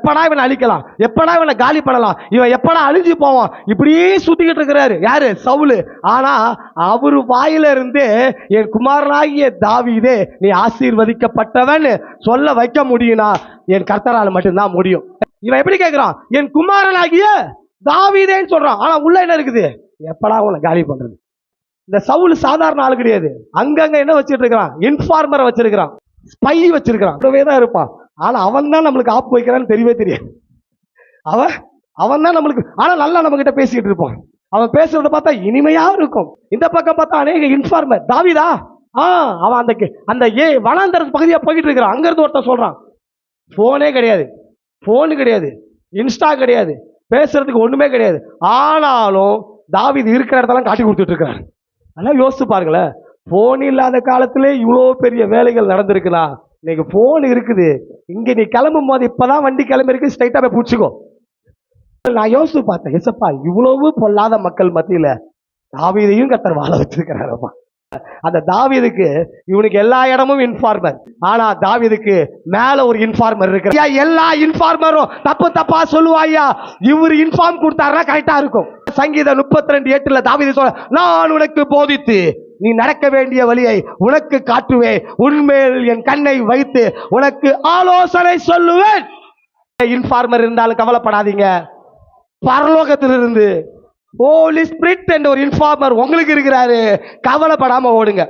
எப்படா இவனை அழிக்கலாம், எப்படா இவனை காலி பண்ணலாம், இவன் எப்படா அழிஞ்சு போவான், இப்படியே சுத்திக்கிட்டு இருக்கிறாரு யாரு? சவுலு. ஆனா அவரு வாயில இருந்து என் குமாரனாகிய தாவீதே நீ ஆசீர்வதிக்கப்பட்டவன் சொல்ல வைக்க முடியும்னா என் கர்த்தரால் மட்டும்தான் முடியும். இவன் எப்படி கேட்கிறான்? என் குமாரனாகிய தாவீதேன்னு சொல்றான். ஆனா உள்ள என்ன இருக்குது? எப்படா உன்னை காலி பண்றது? இந்த சவுல் சாதாரண ஆள் கிடையாது. அங்கங்க என்ன வச்சிட்டு இருக்கிறான்? இன்ஃபார்மரை வச்சிருக்கிறான், ஸ்பை வச்சிருக்கிறான். தான் இருப்பான். ஆனா அவன் தான் நம்மளுக்கு ஆப்பு வைக்கிறான்னு தெரியவே தெரியாது. அவன் தான் நம்மளுக்கு. ஆனா நல்லா நம்ம கிட்ட பேசிட்டு இருப்பான். அவன் பேசுறத பார்த்தா இனிமையா இருக்கும். இந்த பக்கம் பார்த்தா அநேக இன்ஃபார்மர். தாவீதா அவன் அந்த வனாந்தர பகுதியா போயிட்டு இருக்கிறான். அங்க இருந்து ஒருத்தன் சொல்றான், போனே கிடையாது, போனு கிடையாது, இன்ஸ்டா கிடையாது, பேசுறதுக்கு ஒண்ணுமே கிடையாது. ஆனாலும் தாவீது இருக்கிற இடத்தெல்லாம் காட்டி கொடுத்துட்டு இருக்கிறான். அதெல்லாம் யோசிச்சு பாருங்களேன். போன் இல்லாத காலத்திலே இவ்வளோ பெரிய வேலைகள் நடந்திருக்குதா? இன்னைக்கு போன் இருக்குது. இங்க நீ கிளம்பும் போது இப்பதான் வண்டி கிளம்பி இருக்கு, ஸ்ட்ரைட்டா போய் பிடிச்சிக்கோ. நான் யோசிச்சு பார்த்தேன், எசப்பா இவ்வளவு பொல்லாத மக்கள் மத்தியில தாவீதையும் கர்த்தர் வாழ வச்சிருக்கிறாரப்பா. அந்த தாவீதுக்கு இவனுக்கு எல்லா இடமும் இன்ஃபார்மர். ஆனா தாவீதுக்கு மேல ஒரு இன்ஃபார்மர் இருக்கு. எல்லா இன்ஃபார்மரும் தப்பு தப்பா சொல்லுவாயா, இவர் இன்ஃபார்ம் கொடுத்தாருன்னா கரெக்டா இருக்கும். சங்கீதம் 32:8 தாவீது சொல்ல, நான் உனக்கு போதித்து நீ நடக்க வேண்டிய வழியை உனக்கு காட்டுவேன், உன்மேல் என் கண்ணை வைத்து உனக்கு ஆலோசனை சொல்லுவேன். இன்ஃபார்மர் இருந்தாலும் கவலைப்படாதீங்க. பரலோகத்திலிருந்து ஹோலி ஸ்பிரிட் என்ற ஒரு இன்ஃபார்மர் உங்களுக்கு இருக்கிறாரு. கவலைப்படாம ஓடுங்க.